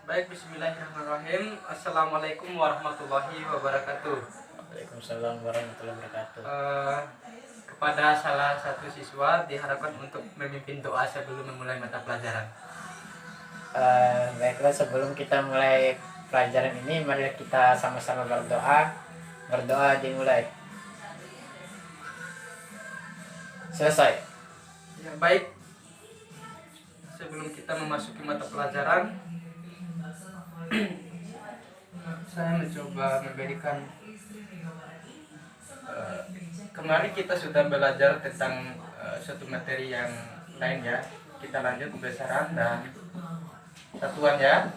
Baik, bismillahirrahmanirrahim. Assalamualaikum warahmatullahi wabarakatuh. Waalaikumsalam warahmatullahi wabarakatuh. Kepada salah satu siswa diharapkan untuk memimpin doa sebelum memulai mata pelajaran. Baiklah, sebelum kita mulai pelajaran ini, mari kita sama-sama berdoa. Berdoa dimulai. Selesai. Ya, baik. Sebelum kita memasuki mata pelajaran, saya mencoba memberikan kemarin kita sudah belajar tentang suatu materi yang lain ya. Kita lanjut besaran dan satuan ya.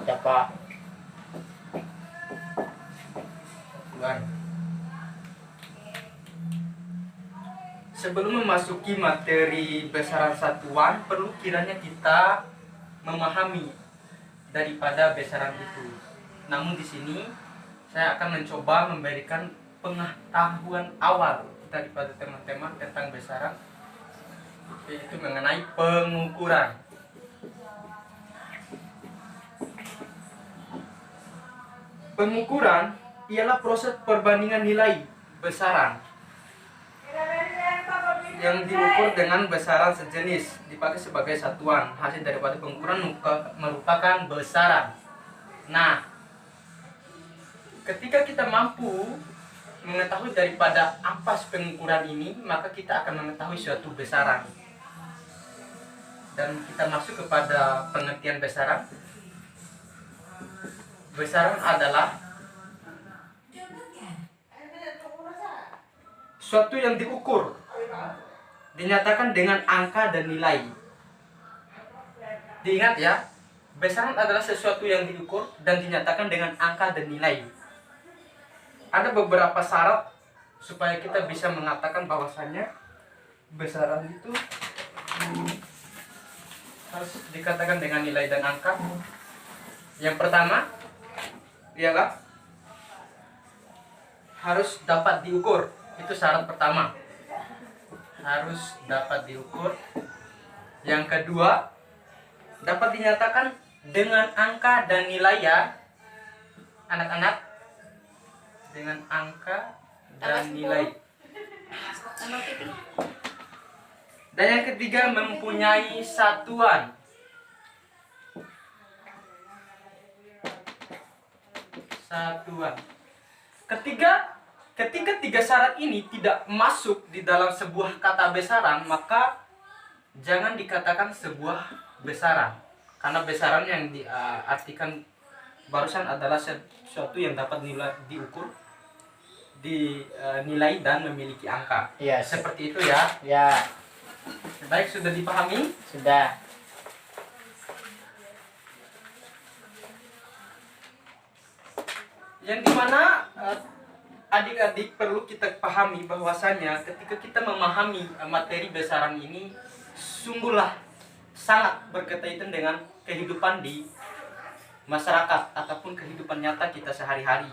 Ya Pak. Satuan. Sebelum memasuki materi besaran satuan, perlu kiranya kita memahami daripada besaran itu. Namun di sini saya akan mencoba memberikan pengetahuan awal daripada teman-teman tentang besaran, yaitu mengenai pengukuran. Pengukuran ialah proses perbandingan nilai besaran yang diukur dengan besaran sejenis dipakai sebagai satuan. Hasil daripada pengukuran merupakan besaran. Nah, ketika kita mampu mengetahui daripada apa pengukuran ini, maka kita akan mengetahui suatu besaran. Dan kita masuk kepada pengertian besaran. Besaran adalah suatu yang diukur, dinyatakan dengan angka dan nilai. Diingat ya, besaran adalah sesuatu yang diukur dan dinyatakan dengan angka dan nilai. Ada beberapa syarat supaya kita bisa mengatakan bahwasannya besaran itu harus dikatakan dengan nilai dan angka. Yang pertama ialah harus dapat diukur. Itu syarat pertama. Harus dapat diukur. Yang kedua, dapat dinyatakan dengan angka dan nilai ya, anak-anak, dengan angka dan nilai. Dan yang ketiga, mempunyai satuan. Satuan. Ketika tiga syarat ini tidak masuk di dalam sebuah kata besaran, maka jangan dikatakan sebuah besaran. Karena besaran yang diartikan barusan adalah sesuatu yang dapat diukur, dinilai dan memiliki angka. Iya, seperti itu ya. Ya. Baik, sudah dipahami? Sudah. Yang dimana adik-adik perlu kita pahami bahwasanya ketika kita memahami materi besaran ini, sungguhlah sangat berkaitan dengan kehidupan di masyarakat ataupun kehidupan nyata kita sehari-hari.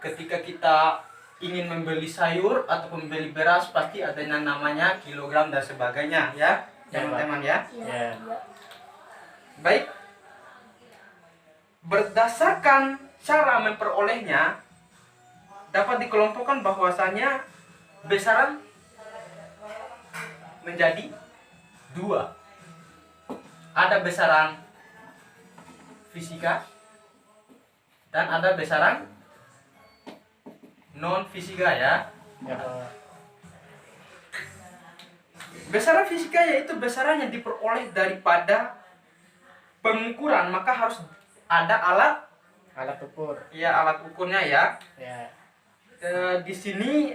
Ketika kita ingin membeli sayur atau membeli beras, pasti ada yang namanya kilogram dan sebagainya ya, teman-teman ya. Ya. Baik. Berdasarkan cara memperolehnya, dapat dikelompokkan bahwasanya besaran menjadi dua. Ada besaran fisika dan ada besaran non fisika ya. Ya Pak. Besaran fisika yaitu besaran yang diperoleh daripada pengukuran, maka harus ada Alat ukur. ya, alat ukurnya ya. Ya. Di sini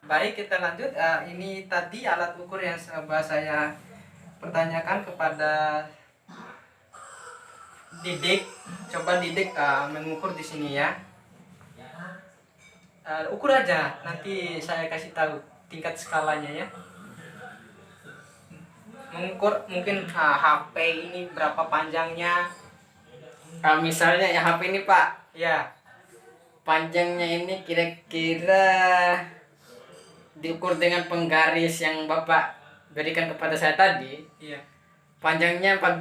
baik, kita lanjut. Ini tadi alat ukur yang saya pertanyakan kepada Didik. Coba Didik mengukur di sini ya. Ukur aja, nanti saya kasih tahu tingkat skalanya ya. Mengukur mungkin HP ini berapa panjangnya. Misalnya ya HP ini Pak, Ya, panjangnya ini kira-kira diukur dengan penggaris yang Bapak berikan kepada saya tadi. iya. Panjangnya 14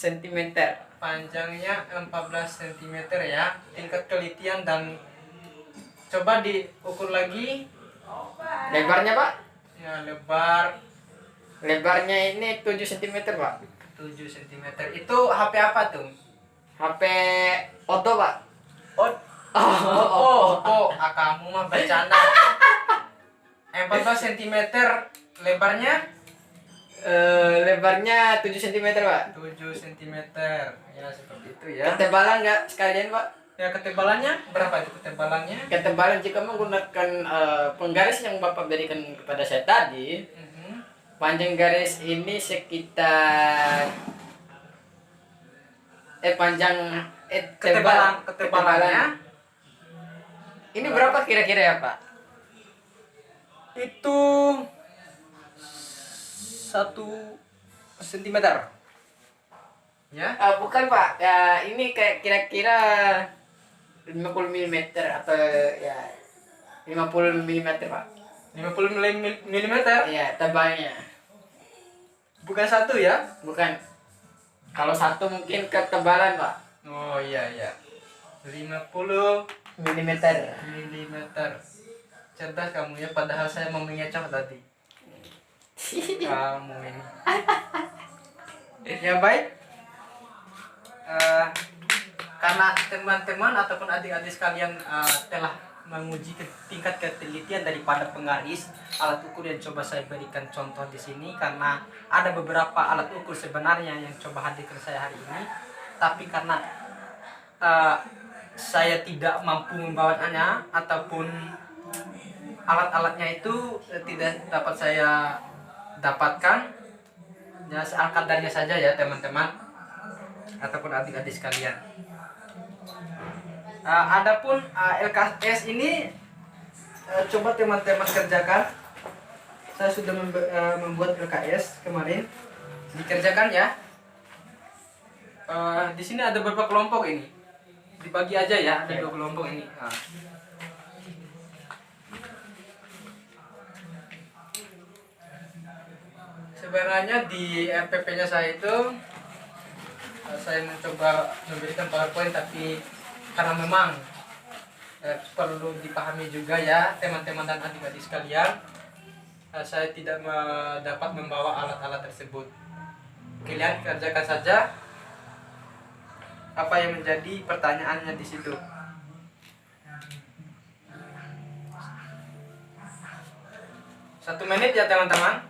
cm. panjangnya 14 cm ya. Tingkat kelitian dan coba diukur lagi. Lebarnya Pak? Ya, Lebarnya ini 7 cm Pak. 7 cm. Itu HP apa tuh? HP Otto Pak. Kamu mah bercanda. 14 cm lebarnya Lebarnya 7 cm Pak. 7 cm. Ya, seperti itu ya. Ketebalan nggak sekalian Pak? Ya, ketebalannya berapa itu ketebalannya? Ketebalan jika menggunakan penggaris yang Bapak berikan kepada saya tadi, panjang garis ini sekitar Ketebalannya ini berapa kira-kira ya Pak? itu 1 cm. Ya. Bukan Pak, ya ini kayak kira-kira 50 mm atau ya 50 mm Pak. 50 mm. Iya, tebalnya. Bukan 1 ya? Bukan. Kalau 1 mungkin ketebalan Pak. Oh iya. 50 mm. Cerdas kamu ya, padahal saya mau mengecoh tadi. Kamu ini. Ya baik. Karena teman-teman ataupun adik-adik sekalian telah menguji tingkat ketelitian daripada penggaris alat ukur yang coba saya berikan contoh di sini, karena ada beberapa alat ukur sebenarnya yang coba hadirkan saya hari ini, tapi karena saya tidak mampu membawanya ataupun alat-alatnya itu tidak dapat saya dapatkan, ya kadarnya saja ya teman-teman ataupun adik-adik sekalian. Adapun LKS ini coba teman-teman kerjakan. Saya sudah membuat LKS kemarin, dikerjakan ya. Di sini ada beberapa kelompok ini, dibagi aja ya, ada 2 kelompok ini. Sebenarnya di RPP-nya saya itu saya mencoba memberikan PowerPoint, tapi karena memang perlu dipahami juga ya teman-teman dan adik-adik sekalian, saya tidak dapat membawa alat-alat tersebut. Kalian kerjakan saja apa yang menjadi pertanyaannya di situ. Satu menit ya teman-teman.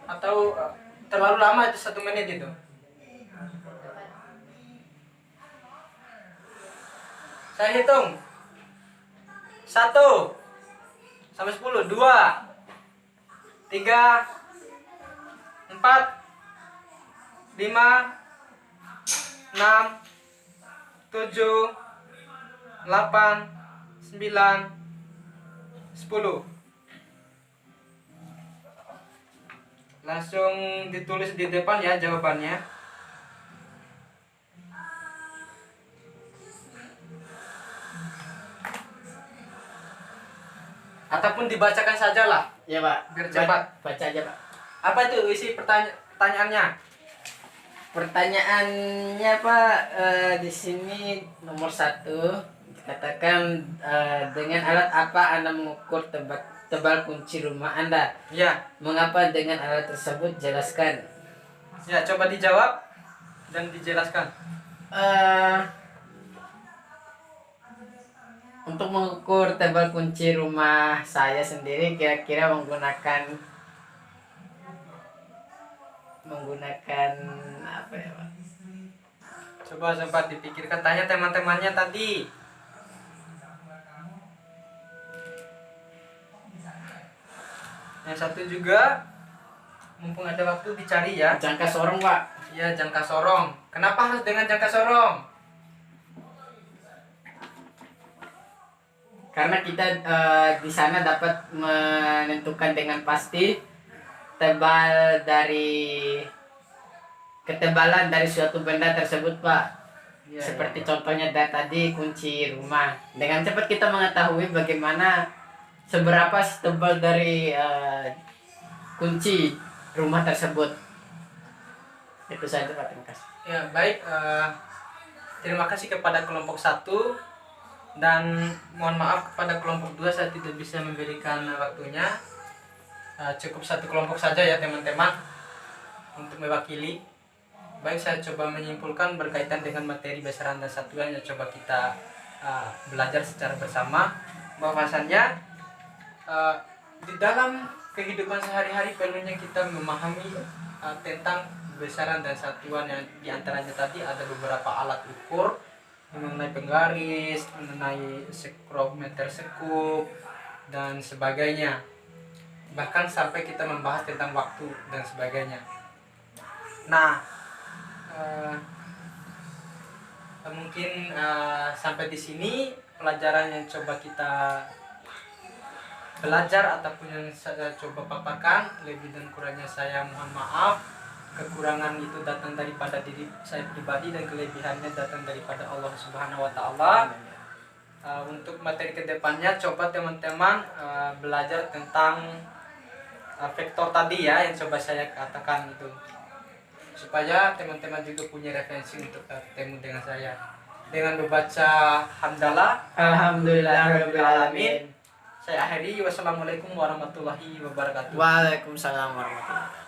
Atau terlalu lama itu 1 menit itu? Saya hitung 1 sampai 10, 2, 3, 4, 5, 6, 7, 8, 9, 10. Langsung ditulis di depan ya jawabannya. Ataupun dibacakan saja lah. Ya Pak. Biar cepat. Baca aja Pak. Apa itu isi pertanyaannya? Pertanyaannya Pak, di sini nomor 1 dikatakan dengan alat apa Anda mengukur tebal kunci rumah Anda? Ya. Mengapa dengan alat tersebut? Jelaskan. Ya, coba dijawab dan dijelaskan. Untuk mengukur tebal kunci rumah saya sendiri kira-kira menggunakan apa ya Pak? Coba sempat dipikirkan, tanya teman-temannya tadi. Yang satu juga, mumpung ada waktu dicari ya. Jangka sorong Pak. Ya, jangka sorong. Kenapa harus dengan jangka sorong? Karena kita di sana dapat menentukan dengan pasti ketebalan dari suatu benda tersebut Pak. Ya, Seperti contohnya tadi kunci rumah. Dengan cepat kita mengetahui bagaimana seberapa tebal dari kunci rumah tersebut. Itu saja Pak, terima kasih. Ya, baik. Terima kasih kepada kelompok 1 dan mohon maaf kepada kelompok 2 saya tidak bisa memberikan waktunya. Cukup satu kelompok saja ya teman-teman untuk mewakili. Baik, saya coba menyimpulkan berkaitan dengan materi besaran dan satuan yang coba kita belajar secara bersama, bahwasannya di dalam kehidupan sehari-hari perlunya kita memahami tentang besaran dan satuan, yang diantaranya tadi ada beberapa alat ukur mengenai penggaris, mengenai meter sekuk dan sebagainya, bahkan sampai kita membahas tentang waktu dan sebagainya. Nah, mungkin sampai di sini pelajaran yang coba kita belajar ataupun yang saya coba paparkan. Lebih dan kurangnya saya mohon maaf. Kekurangan itu datang daripada diri saya pribadi dan kelebihannya datang daripada Allah Subhanahu wa taala. Untuk materi kedepannya coba teman-teman belajar tentang vektor tadi ya yang coba saya katakan itu, supaya teman-teman juga punya referensi untuk ketemu dengan saya. Dengan membaca hamdalah Alhamdulillahirabbil alamin. saya akhiri. Wassalamualaikum warahmatullahi wabarakatuh. Waalaikumsalam warahmatullahi wabarakatuh.